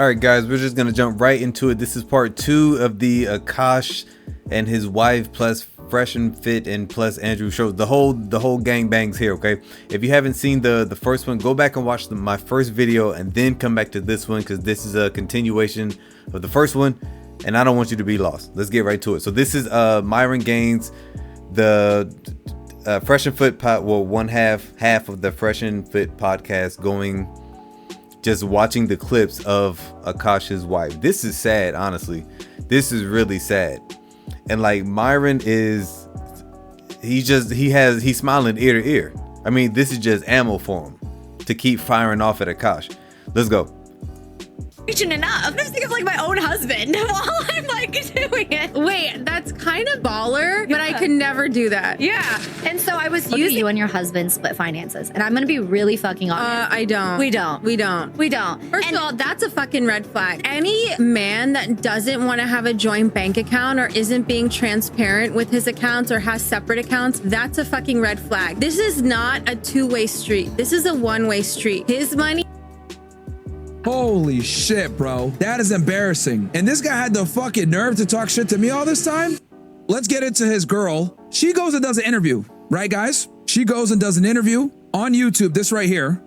All right, guys, we're just gonna jump right into it. This is part 2 of the Akaash and his wife plus Fresh and Fit and plus Andrew show. The whole gang bangs here. Okay, if you haven't seen the first one, go back and watch my first video and then come back to this one, because this is a continuation of the first one and I don't want you to be lost. Let's get right to it. So this is Myron Gaines, the Fresh and Fit one half of the Fresh and Fit podcast, going just watching the clips of Akaash's wife. This is sad, honestly. This is really sad. And like, Myron is, he's smiling ear to ear. I mean, this is just ammo for him to keep firing off at Akaash. Let's go. Enough. I'm just thinking of like my own husband while I'm like doing it. Wait, that's kind of baller, but I could never do that. Yeah. And so I was Look using at you and your husband split finances, and I'm gonna be really fucking honest. I don't. We don't. We don't. We don't. First of all, that's a fucking red flag. Any man that doesn't want to have a joint bank account or isn't being transparent with his accounts or has separate accounts, that's a fucking red flag. This is not a two-way street. This is a one-way street. His money. Holy shit, bro. That is embarrassing. And this guy had the fucking nerve to talk shit to me all this time? Let's get into his girl. She goes and does an interview, right, guys? She goes and does an interview on YouTube, this right here.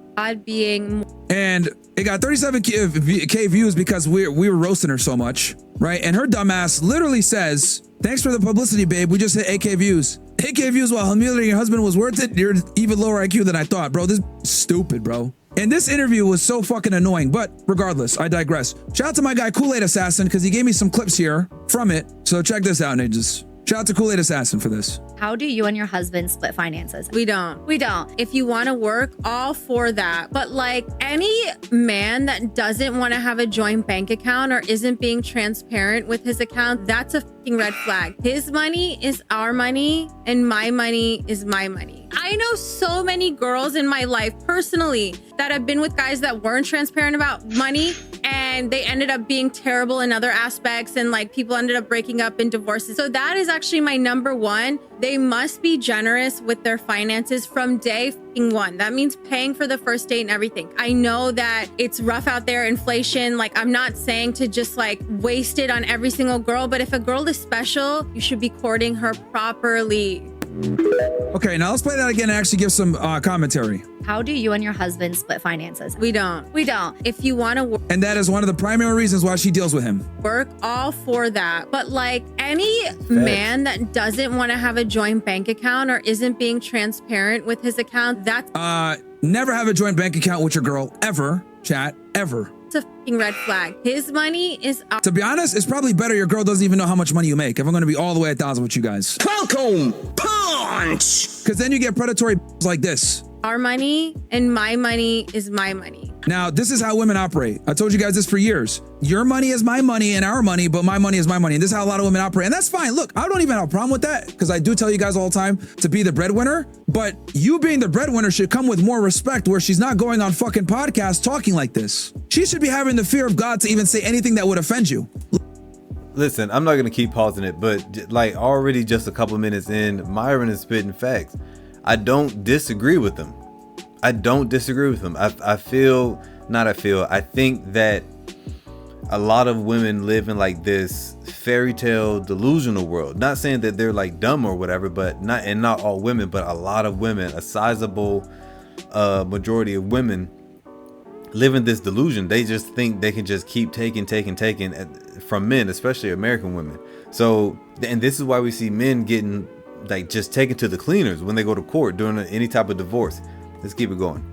Being, and it got 37K views because we were roasting her so much, right? And her dumbass literally says, "Thanks for the publicity, babe. We just hit 8K views." 8K views while humiliating your husband was worth it? You're even lower IQ than I thought, bro. This is stupid, bro. And this interview was so fucking annoying, but regardless, I digress. Shout out to my guy Kool-Aid Assassin, because he gave me some clips here from it. So check this out, ninjas. Shout out to Kool-Aid Assassin for this. How do you and your husband split finances? we don't. We don't. If you want to work, all for that. But like, any man that doesn't want to have a joint bank account or isn't being transparent with his account, that's a fucking red flag. His money is our money and my money is my money. I know so many girls in my life personally that have been with guys that weren't transparent about money, and they ended up being terrible in other aspects, and like people ended up breaking up in divorces. So that is actually my number one. They must be generous with their finances from day one. That means paying for the first date and everything. I know that it's rough out there, inflation. Like, I'm not saying to just like waste it on every single girl, but if a girl is special, you should be courting her properly. Okay, now let's play that again and actually give some commentary. How do you and your husband split finances? We don't. We don't. If you want to And that is one of the primary reasons why she deals with him. work, all for that. But like, any man that doesn't want to have a joint bank account or isn't being transparent with his account, that's Never have a joint bank account with your girl, ever, chat, ever. a fucking red flag. His money is our To be honest, it's probably better your girl doesn't even know how much money you make, if I'm going to be all the way 1,000 with you guys. Welcome, punch! Because then you get predatory like this. money and my money is my money. Now, this is how women operate. I told you guys this for years. Your money is my money and our money, but my money is my money. And this is how a lot of women operate. And that's fine. Look, I don't even have a problem with that, because I do tell you guys all the time to be the breadwinner. But you being the breadwinner should come with more respect, where she's not going on fucking podcasts talking like this. She should be having the fear of God to even say anything that would offend you. Listen, I'm not gonna keep pausing it, but like, already just a couple minutes in, Myron is spitting facts. I don't disagree with him. I don't disagree with him. I think that a lot of women live in like this fairy tale delusional world. Not saying that they're like dumb or whatever, but not all women, but a lot of women, a sizable majority of women live in this delusion. They just think they can just keep taking from men, especially American women. So, and this is why we see men getting like just taken to the cleaners when they go to court during any type of divorce. Let's keep it going.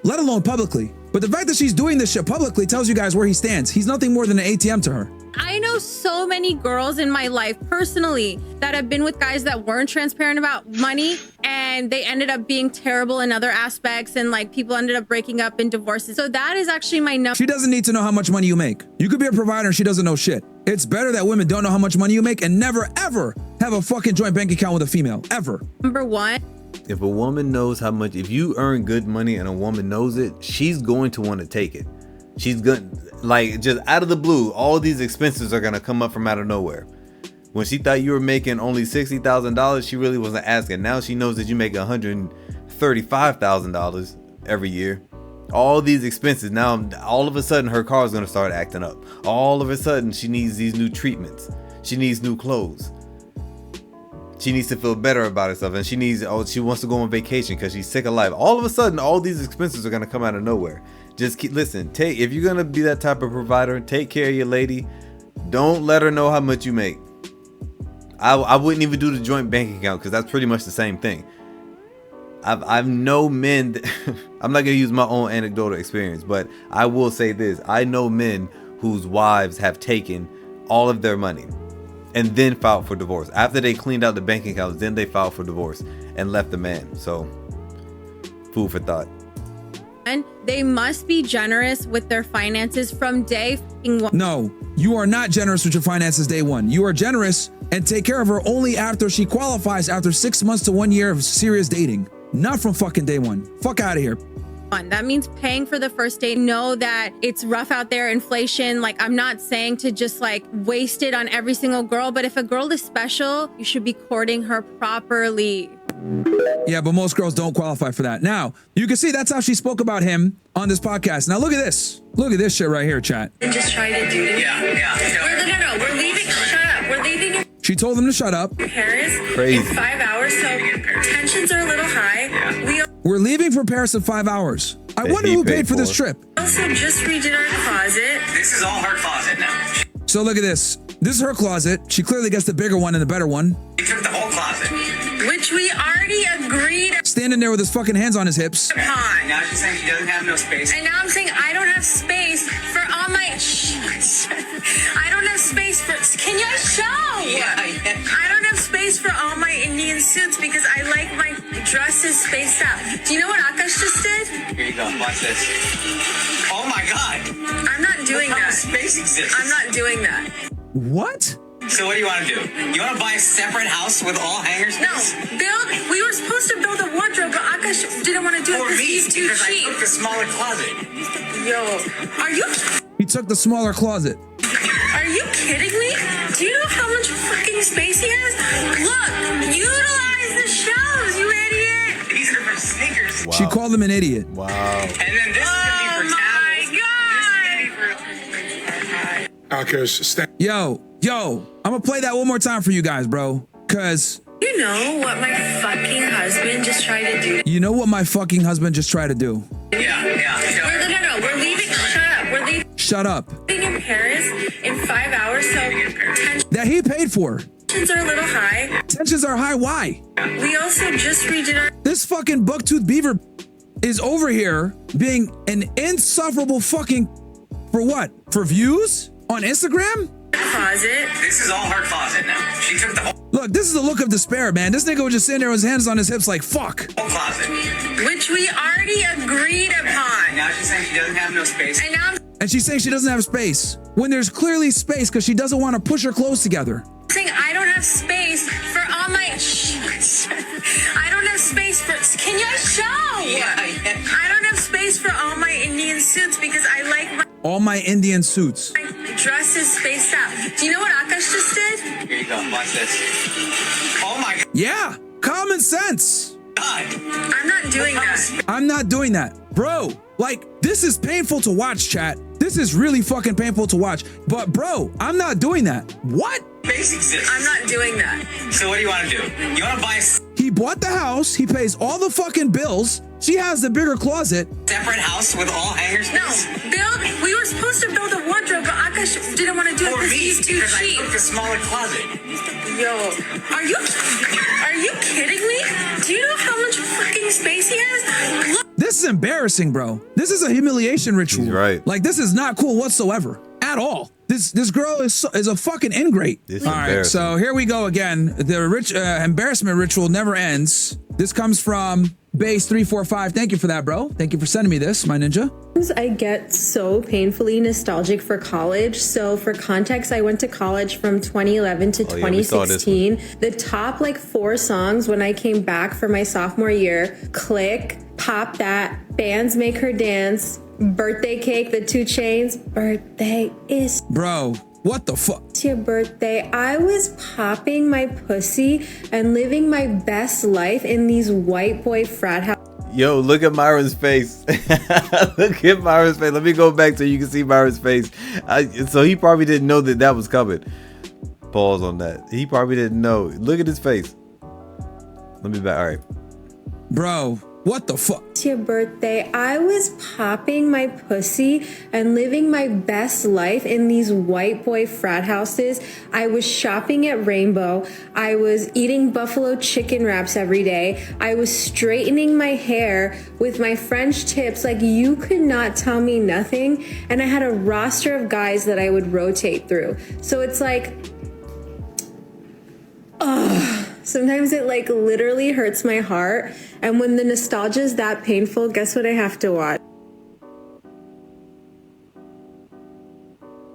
Let alone publicly. But the fact that she's doing this shit publicly tells you guys where he stands. He's nothing more than an ATM to her. I know so many girls in my life personally that have been with guys that weren't transparent about money, and they ended up being terrible in other aspects, and like people ended up breaking up in divorces. So that is actually my number. She doesn't need to know how much money you make. You could be a provider and she doesn't know shit. It's better that women don't know how much money you make and never, ever have a fucking joint bank account with a female. Ever. Number one. If a woman knows how much, if you earn good money and a woman knows it, she's going to want to take it. She's going, like, just out of the blue, all these expenses are going to come up from out of nowhere. When she thought you were making only $60,000, she really wasn't asking. Now she knows that you make $135,000 every year. All these expenses. Now, all of a sudden, her car is going to start acting up. All of a sudden, she needs these new treatments. She needs new clothes. She needs to feel better about herself. And she wants to go on vacation because she's sick of life. All of a sudden, all these expenses are going to come out of nowhere. Just listen, if you're going to be that type of provider, take care of your lady. Don't let her know how much you make. I wouldn't even do the joint bank account because that's pretty much the same thing. I've known men that, I'm not gonna use my own anecdotal experience, but I will say this: I know men whose wives have taken all of their money and then filed for divorce. After they cleaned out the bank accounts, then they filed for divorce and left the man. So, food for thought. And they must be generous with their finances from day one. No, you are not generous with your finances day one. You are generous and take care of her only after she qualifies after 6 months to 1 year of serious dating. Not from fucking day one. Fuck out of here. That means paying for the first date. Know that it's rough out there, inflation. Like, I'm not saying to just like waste it on every single girl, but if a girl is special, you should be courting her properly. Yeah, but most girls don't qualify for that. Now, you can see that's how she spoke about him on this podcast. Now, look at this. Look at this shit right here, chat. And just try to do it. Yeah. No, we're leaving. Shut up. We're leaving She told him to shut up. Paris Crazy. in 5 hours, so tensions are a little high. Yeah. We're leaving for Paris in 5 hours. I That wonder he who paid paid for this for. trip. Also just redid our closet. This is all her closet now. So look at this. This is her closet. She clearly gets the bigger one and the better one. She took the whole closet. Which we already agreed Standing there with his fucking hands on his hips. upon. Now she's saying she doesn't have no space. And now I'm saying I don't have space for all my... I don't have space for... Can you show? Yeah. I don't have space for all my Indian suits because I like my dresses spaced out. Do you know what Akaash just did? Here you go. Watch this. Oh my God. I'm not doing Look how that. space exists. I'm not doing that. What? So what do you want to do? You want to buy a separate house with all hangers? No, we were supposed to build a wardrobe, but Akaash didn't want to do it For because me, he's too because I cheap. took the smaller closet. Yo, are you He took the smaller closet. kidding me? Do you know how much fucking space he has? Look, utilize the shelves, you idiot. These are for sneakers. Wow. She called him an idiot. Wow. And then this is going to be for towels. My God. Akaash, stand. Yo, I'm gonna play that one more time for you guys, bro. Cause You know what my fucking husband just tried to do? you know what my fucking husband just tried to do. Yeah. No, we're leaving. Shut up. We're Shut up. leaving in Paris in 5 hours, so That he paid for. tensions are a little high. Tensions are high. Why? We also just redid our This fucking buck-toothed beaver is over here being an insufferable fucking for what? For views on Instagram? closet. This is all her closet now. She took the whole Look, this is the look of despair, man. This nigga was just sitting there with his hands on his hips like, fuck. closet. Which we already agreed upon. Now she's saying she doesn't have no space. And now I'm And she's saying she doesn't have space when there's clearly space because she doesn't want to push her clothes together. saying I don't have space for all my... I don't have space for... Can you show? I don't have space for all my Indian suits because I like my All my Indian suits. dresses spaced out. Do you know what Akaash just did? Here you go. Watch this. Oh my Yeah, common sense. God. I'm not doing that. I'm not doing that. Bro, like, this is painful to watch, chat. This is really fucking painful to watch. But, bro, I'm not doing that. What? Space exists. I'm not doing that. So what do you want to do? You want to buy a He bought the house. He pays all the fucking bills. She has the bigger closet. separate house with all hangers? No, we were supposed to build a wardrobe, but Akaash didn't want to do it For because me, he's too because I cheap. took the smaller closet. Yo, are you kidding me? Do you know how much fucking space he has? Look, This is embarrassing, bro. This is a humiliation ritual. He's right. Like, this is not cool whatsoever at all. This girl is a fucking ingrate. This is All right, embarrassing. so here we go again. The embarrassment ritual never ends. This comes from Base345. Thank you for that, bro. Thank you for sending me this, my ninja. I get so painfully nostalgic for college. So for context, I went to college from 2011 to Oh, yeah, we saw this 2016. The top like 4 songs when I came back for my sophomore year: Click, Pop That, Bands Make Her Dance, Birthday Cake, the 2 Chains, Birthday is Bro, what the fuck? your birthday. I was popping my pussy and living my best life in these white boy frat house. Yo, look at Myron's face. Look at Myron's face. Let me go back so you can see Myron's face. So he probably didn't know that was coming. Pause on that. He probably didn't know. Look at his face. Let me back. All right. Bro, what the fuck? It's your birthday. I was popping my pussy and living my best life in these white boy frat houses. I was shopping at Rainbow. I was eating buffalo chicken wraps every day. I was straightening my hair with my French tips. Like, you could not tell me nothing. And I had a roster of guys that I would rotate through. So it's like, sometimes it like literally hurts my heart. And when the nostalgia is that painful, guess what I have to watch?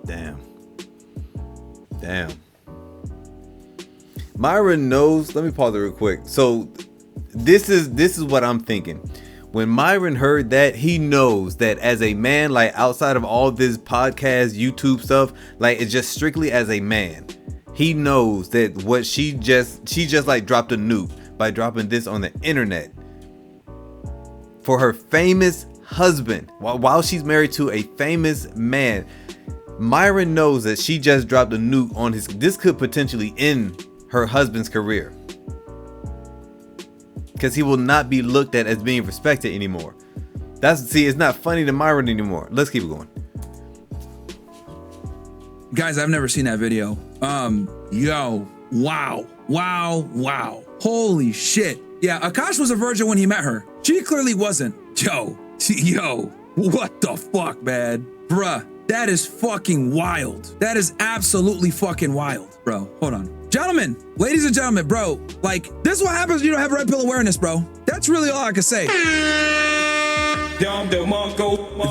Damn. Myron knows. Let me pause it real quick. So this is what I'm thinking. When Myron heard that, he knows that as a man, like outside of all this podcast, YouTube stuff, like it's just strictly as a man. He knows that what she just like dropped a nuke by dropping this on the internet for her famous husband while she's married to a famous man. Myron knows that she just dropped a nuke on this could potentially end her husband's career, because he will not be looked at as being respected anymore. It's not funny to Myron anymore. Let's keep it going. Guys, I've never seen that video. Yo, wow. Holy shit. Yeah, Akaash was a virgin when he met her. She clearly wasn't. Yo, what the fuck, man? Bruh, that is fucking wild. That is absolutely fucking wild, bro. Hold on. Gentlemen, ladies and gentlemen, bro, like, this is what happens when you don't have red pill awareness, bro. That's really all I can say.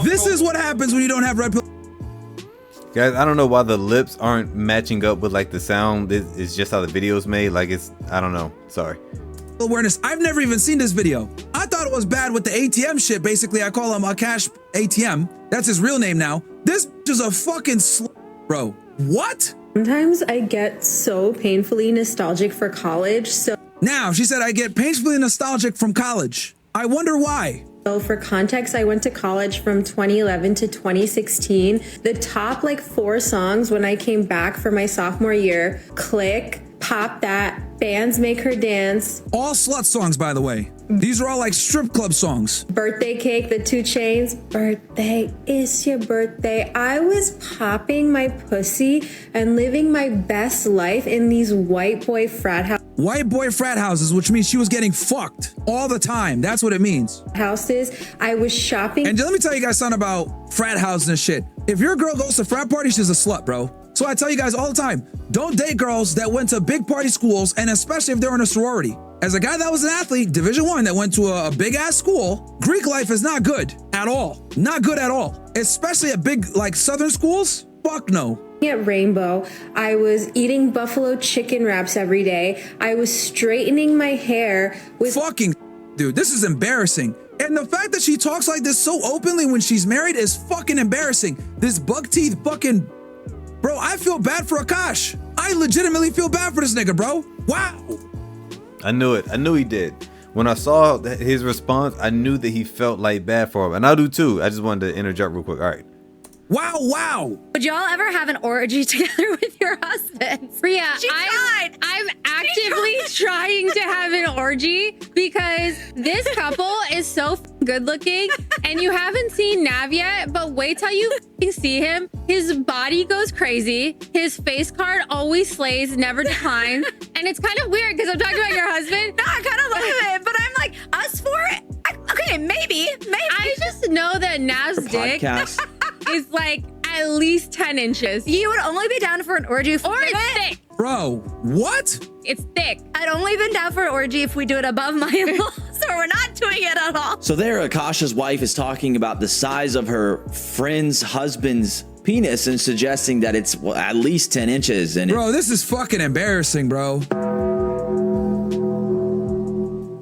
This is what happens when you don't have red pill. Guys, I don't know why the lips aren't matching up with like the sound. It's just how the video's made. Like I don't know. Sorry. Awareness. I've never even seen this video. I thought it was bad with the ATM shit. Basically, I call him Akaash ATM. That's his real name now. This is a fucking bro. What? Sometimes I get so painfully nostalgic for college. So she said I get painfully nostalgic from college. I wonder why. So for context, I went to college from 2011 to 2016. The top like 4 songs when I came back for my sophomore year: Click, Pop That, Bands Make Her Dance. All slut songs, by the way. These are all like strip club songs. Birthday Cake, the 2 Chainz. Birthday is your birthday. I was popping my pussy and living my best life in these white boy frat houses. White boy frat houses, which means she was getting fucked all the time. That's what it means. I was shopping. And let me tell you guys something about frat houses and shit. If your girl goes to frat parties, she's a slut, bro. So I tell you guys all the time, don't date girls that went to big party schools, and especially if they're in a sorority. As a guy that was an athlete, Division I, that went to a big ass school, Greek life is not good at all. Not good at all. Especially at big like Southern schools. Fuck no. At Rainbow, I was eating buffalo chicken wraps every day. I was straightening my hair with fucking dude, this is embarrassing. And the fact that she talks like this so openly when she's married is fucking embarrassing. This buck teeth fucking bro, I feel bad for Akaash. I legitimately feel bad for this nigga, bro. Wow. I knew it. I knew he did. When I saw his response, I knew that he felt like bad for him. And I do too. I just wanted to interject real quick. All right. Wow. Would y'all ever have an orgy together with your husbands? Priya, She tried. I'm actively trying to have an orgy because this couple is so good looking, and you haven't seen Nav yet, but wait till you see him. His body goes crazy. His face card always slays, never declines. And it's kind of weird because I'm talking about your husband. No, I kind of love it, but I'm like, us for it? Okay, maybe. I just know that Nav's dick is like at least 10 inches. You would only be down for an orgy if we Or did it's it. thick. Bro, what? It's thick. I'd only been down for an orgy if we do it above my in-laws, so we're not doing it at all. So there, Akaash's wife is talking about the size of her friend's husband's penis and suggesting that it's at least 10 inches. And bro, this is fucking embarrassing, bro.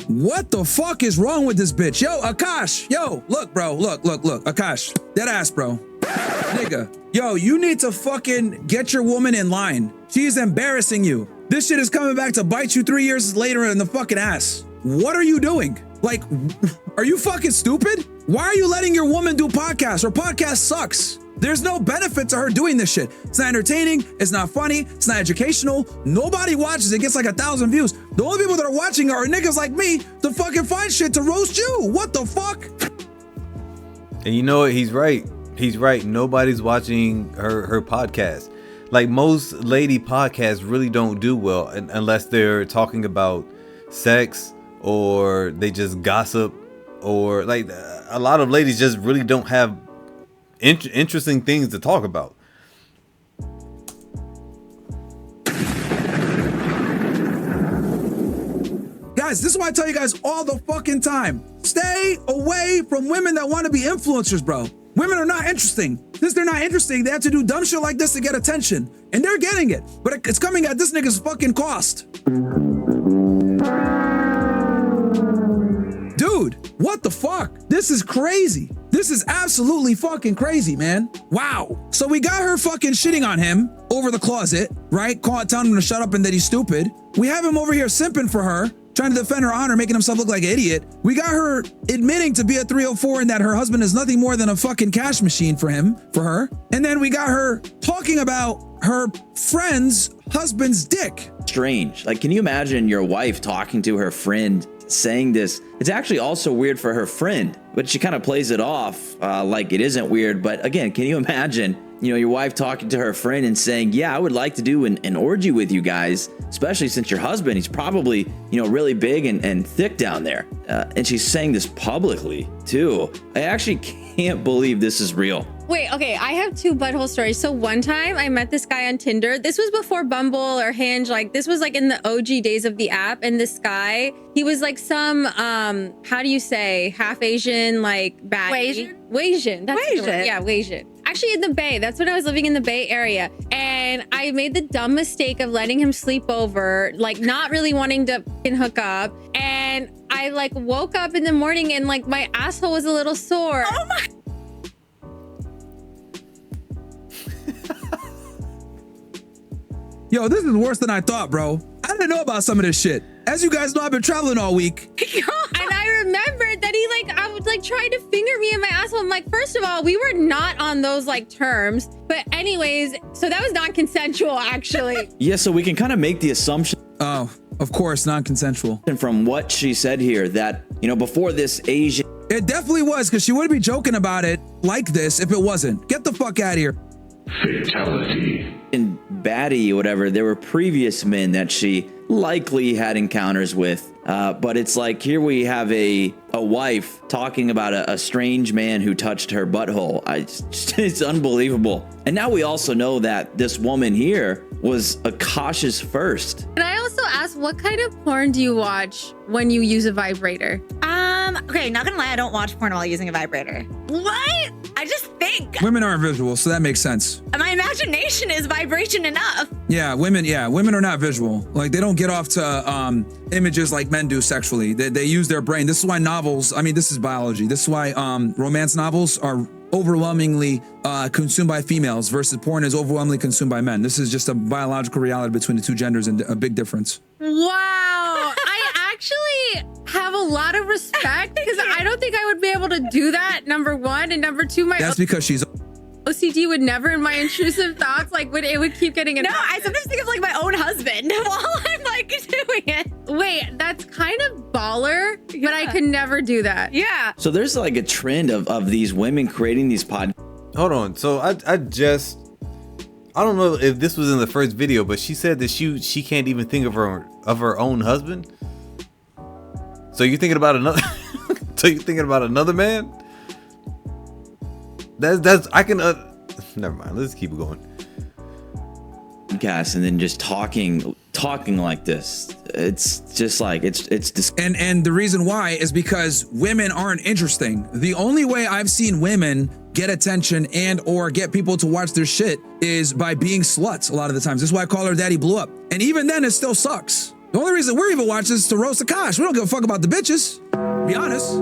What the fuck is wrong with this bitch? Yo, Akaash, yo, look, bro, look, Akaash, dead ass, bro. Nigga, yo, you need to fucking get your woman in line. She's embarrassing you. This shit is coming back to bite you 3 years later in the fucking ass. What are you doing? Like, Are you fucking stupid? Why are you letting your woman do podcasts? Her podcast sucks. There's no benefit to her doing this shit. It's not entertaining. It's not funny. It's not educational. Nobody watches. It gets like 1,000 views. The only people that are watching are niggas like me to fucking find shit to roast you. What the fuck? And you know what? He's right. He's right. Nobody's watching her podcast. Like most lady podcasts really don't do well unless they're talking about sex or they just gossip, or like a lot of ladies just really don't have interesting things to talk about. Guys, this is why I tell you guys all the fucking time. Stay away from women that want to be influencers, bro. Women are not interesting. Since they're not interesting, they have to do dumb shit like this to get attention. And they're getting it. But it's coming at this nigga's fucking cost. Dude, what the fuck? This is crazy. This is absolutely fucking crazy, man. Wow. So we got her fucking shitting on him over the closet, right? Telling him to shut up and that he's stupid. We have him over here simping for her, trying to defend her honor, making himself look like an idiot. We got her admitting to be a 304 and that her husband is nothing more than a fucking cash machine for her. And then we got her talking about her friend's husband's dick. Strange. Like, can you imagine your wife talking to her friend saying this? It's actually also weird for her friend, but she kind of plays it off like it isn't weird. But again, can you imagine, your wife talking to her friend and saying, yeah, I would like to do an orgy with you guys, especially since your husband, he's probably, really big and thick down there. And she's saying this publicly too. I actually can't believe this is real. Wait, okay, I have two butthole stories. So one time I met this guy on Tinder. This was before Bumble or Hinge. Like this was like in the OG days of the app. And this guy, he was like some, how do you say, half Asian, like baddie. Wasian. That's the word. Yeah, Wasian. Actually in the Bay. That's when I was living in the Bay Area. And I made the dumb mistake of letting him sleep over, like not really wanting to fucking hook up. And I like woke up in the morning and like my asshole was a little sore. Oh my. Yo, this is worse than I thought, bro. I didn't know about some of this shit. As you guys know, I've been traveling all week. And I remembered that I was like trying to finger me in my asshole. I'm like, first of all, we were not on those like terms. But anyways, so that was non-consensual actually. Yeah, so we can kind of make the assumption. Oh, of course, non-consensual. And from what she said here that, before this Asian. It definitely was, because she wouldn't be joking about it like this if it wasn't. Get the fuck out of here. Fatality. And baddie or whatever, there were previous men that she likely had encounters with, but it's like here we have a wife talking about a strange man who touched her butthole. It's unbelievable. And now we also know that this woman here was Akaash's first. And I also asked, what kind of porn do you watch when you use a vibrator? Okay, not gonna lie, I don't watch porn while using a vibrator. What? I just think Women aren't visual, so that makes sense. my imagination is vibration enough. Yeah, women are not visual. Like they don't get off to images like men do sexually. They use their brain. This is why novels, this is biology. This is why romance novels are overwhelmingly consumed by females versus porn is overwhelmingly consumed by men. This is just a biological reality between the two genders and a big difference. Wow. I actually have a lot of respect because I don't think I would be able to do that, number one. And number two, That's because she's OCD would never in my intrusive thoughts, like it would keep getting No, I sometimes think of like my own husband while I'm like doing it. Wait, that's kind of baller, but I could never do that. Yeah. So there's like a trend of these women creating these Hold on. So I don't know if this was in the first video, but she said that she can't even think of her own husband. So you're thinking about another so you're thinking about another man? That's I can never mind. Let's keep going. Podcast and then just talking like this. It's just like it's and the reason why is because women aren't interesting. The only way I've seen women get attention and or get people to watch their shit is by being sluts a lot of the times. This is why I call her Daddy Blew Up. And even then it still sucks. The only reason we're even watching is to roast Akaash. We don't give a fuck about the bitches. Be honest.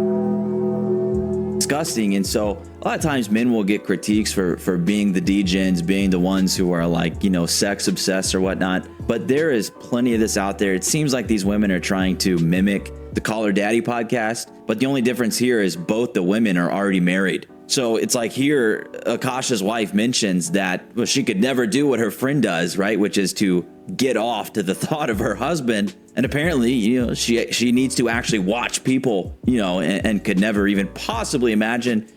Disgusting. And so a lot of times men will get critiques for being the degens, being the ones who are like, sex obsessed or whatnot. But there is plenty of this out there. It seems like these women are trying to mimic the Call Her Daddy podcast, But the only difference here is both the women are already married. So it's like here, Akaash's wife mentions that she could never do what her friend does, right? Which is to get off to the thought of her husband. And apparently, she needs to actually watch people, and could never even possibly imagine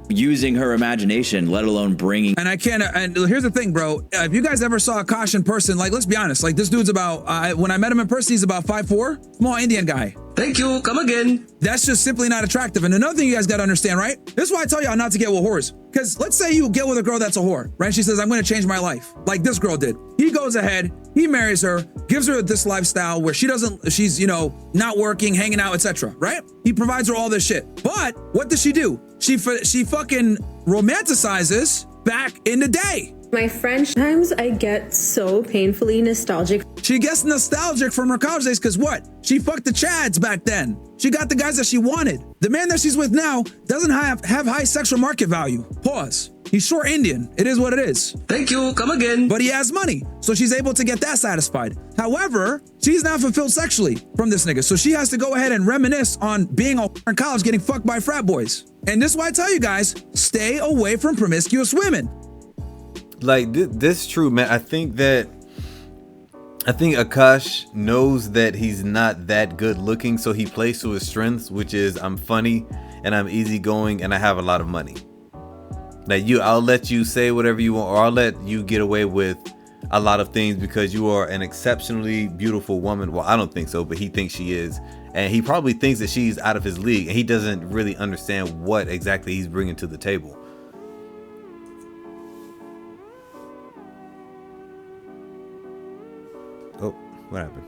using her imagination, let alone bringing. And I can't. And here's the thing, bro. If you guys ever saw Akaash in person, like, let's be honest, like this dude's about. When I met him in person, he's about 5'4", small Indian guy. Thank you. Come again. That's just simply not attractive. And another thing you guys got to understand, right? This is why I tell y'all not to get with whores. Because let's say you get with a girl that's a whore, right? She says, I'm going to change my life. Like this girl did. He goes ahead, he marries her, gives her this lifestyle where she's, not working, hanging out, etc. Right? He provides her all this shit. But what does she do? She fucking romanticizes back in the day. My friend, sometimes I get so painfully nostalgic. She gets nostalgic from her college days because what? She fucked the Chads back then. She got the guys that she wanted. The man that she's with now doesn't have high sexual market value. Pause. He's short Indian. It is what it is. Thank you. Come again. But he has money, so she's able to get that satisfied. However, she's not fulfilled sexually from this nigga, so she has to go ahead and reminisce on being in college getting fucked by frat boys. And this is why I tell you guys, stay away from promiscuous women. Like this is true, man. I think Akaash knows that he's not that good looking, so he plays to his strengths, which is I'm funny and I'm easygoing and I have a lot of money. Like I'll let you say whatever you want, or I'll let you get away with a lot of things because you are an exceptionally beautiful woman. Well, I don't think so, but he thinks she is. And he probably thinks that she's out of his league and he doesn't really understand what exactly he's bringing to the table. Oh, what happened?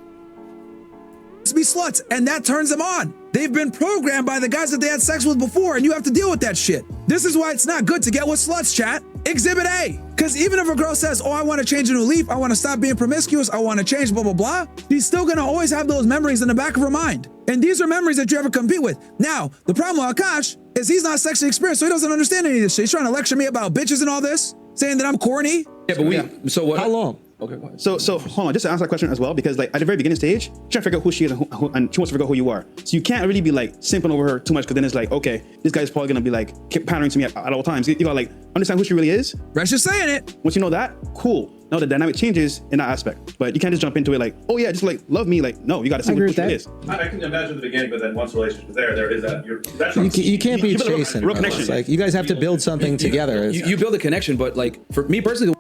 Be sluts, and that turns them on. They've been programmed by the guys that they had sex with before, and you have to deal with that shit. This is why it's not good to get with sluts, chat. Exhibit A. Because even if a girl says, oh, I want to change a new leaf, I want to stop being promiscuous, I want to change, blah, blah, blah, she's still going to always have those memories in the back of her mind. And these are memories that you ever compete with. Now, the problem with Akaash is he's not sexually experienced, so he doesn't understand any of this shit. He's trying to lecture me about bitches and all this, saying that I'm corny. Yeah, but so what? How long? Okay, go ahead. So hold on, just to answer that question as well, because like at the very beginning stage, she's trying to figure out who she is and she wants to figure out who you are. So you can't really be like simping over her too much, because then it's like, okay, this guy's probably gonna be like keep pandering to me at all times. You gotta like understand who she really is. Rest just saying it. Once you know that, cool. Now the dynamic changes in that aspect, but you can't just jump into it like, oh yeah, just like love me. Like no, you gotta see who she is. I can imagine the beginning, but then once the relationship is there is that you can't be chasing. Like you guys have to build something together. You build a connection, but like for me personally.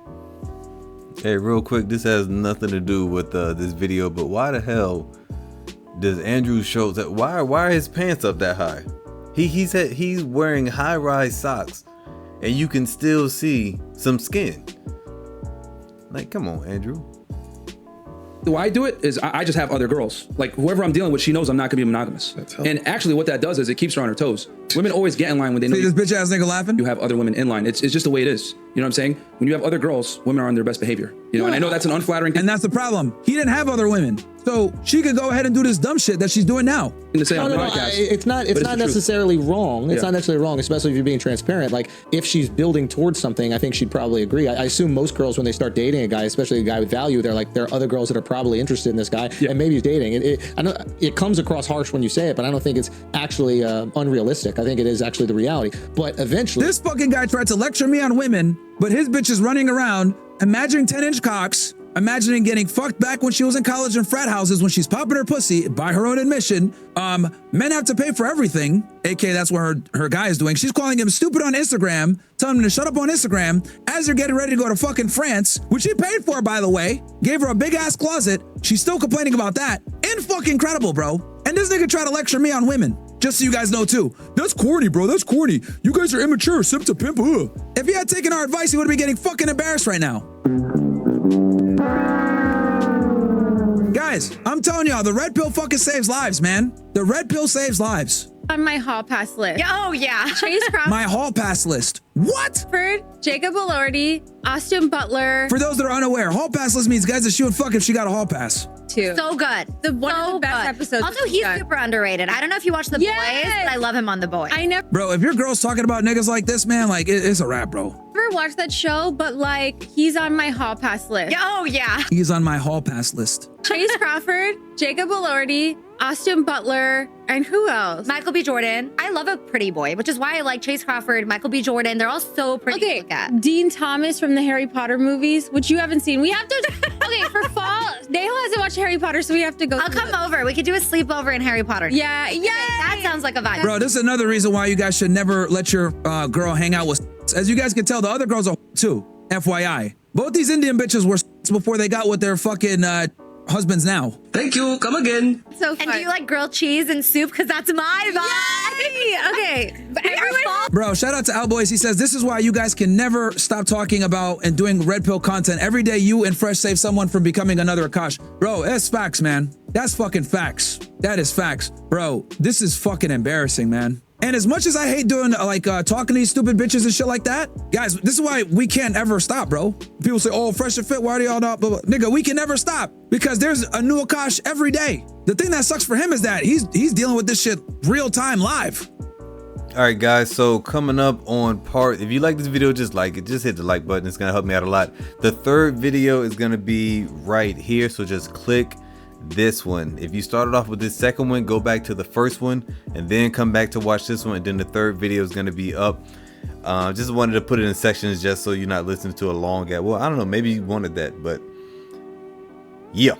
Hey, real quick, this has nothing to do with this video, but why the hell does Andrew Schultz, why are his pants up that high? He's wearing high-rise socks and you can still see some skin. Like, come on, Andrew. The way I do it is I just have other girls. Like whoever I'm dealing with, she knows I'm not gonna be monogamous. And actually what that does is it keeps her on her toes. Women always get in line when they know. See this bitch ass nigga laughing? You have other women in line. It's just the way it is. You know what I'm saying? When you have other girls, women are on their best behavior. You know, and I know that's an unflattering thing. And that's the problem. He didn't have other women. So she could go ahead and do this dumb shit that she's doing now. It's not necessarily wrong. It's not necessarily wrong, especially if you're being transparent. Like if she's building towards something, I think she'd probably agree. I assume most girls, when they start dating a guy, especially a guy with value, they're like, there are other girls that are probably interested in this guy, and maybe he's dating. I know it comes across harsh when you say it, but I don't think it's actually unrealistic. I think it is actually the reality. But eventually, this fucking guy tried to lecture me on women, but his bitch is running around imagining 10-inch cocks, imagining getting fucked back when she was in college in frat houses when she's popping her pussy by her own admission. Men have to pay for everything, aka that's what her guy is doing. She's calling him stupid on Instagram, telling him to shut up on Instagram as they're getting ready to go to fucking France, which he paid for, by the way. Gave her a big ass closet. She's still complaining about that. Fucking incredible, bro. And this nigga tried to lecture me on women. Just so you guys know too. That's corny, bro. That's corny. You guys are immature. Simp to pimp. If he had taken our advice, he would be getting fucking embarrassed right now. Guys, I'm telling y'all, the red pill fucking saves lives, man. The red pill saves lives. On my hall pass list. Oh yeah. Chase Crawford. My hall pass list. What? Jacob Elordi, Austin Butler. For those that are unaware, hall pass list means guys that she would fuck if she got a hall pass. So good. One of the best episodes. Also, he's super underrated. I don't know if you watch The Boys, but I love him on The Boys. Bro, if your girl's talking about niggas like this, man, like it's a wrap, bro. Never never watched that show, but like he's on my hall pass list. Oh yeah. He's on my hall pass list. Chase Crawford, Jacob Elordi, Austin Butler, and who else? Michael B. Jordan. I love a pretty boy, which is why I like Chase Crawford, Michael B. Jordan. They're all so pretty to look at. Dean Thomas from the Harry Potter movies, which you haven't seen. We have to. Okay, for fall, Dale hasn't watched Harry Potter, so we have to go. I'll come over. We could do a sleepover in Harry Potter. Yeah, yeah. That sounds like a vibe. Bro, this is another reason why you guys should never let your girl hang out with. As you guys can tell, the other girls are too. FYI, both these Indian bitches were before they got with their fucking husbands now. Thank you. Come again. So fun. And do you like grilled cheese and soup? Because that's my vibe. Okay, but everyone. Bro, shout out to Alboys. He says, this is why you guys can never stop talking about and doing red pill content. Every day you and Fresh save someone from becoming another Akaash. Bro, that's facts, man. That's fucking facts. That is facts. Bro, this is fucking embarrassing, man. And as much as I hate doing like talking to these stupid bitches and shit like that, guys, this is why we can't ever stop, bro. People say, oh, Fresh and Fit, why are y'all not? Blah, blah. Nigga, we can never stop because there's a new Akaash every day. The thing that sucks for him is that he's dealing with this shit real time live. All right, guys, so coming up on part, if you like this video, just like it, just hit the like button. It's gonna help me out a lot. The third video is gonna be right here, so just click this one. If you started off with this second one, go back to the first one and then come back to watch this one, and then the third video is going to be up. Just wanted to put it in sections just so you're not listening to a long ad. Well, I don't know, maybe you wanted that, but yeah.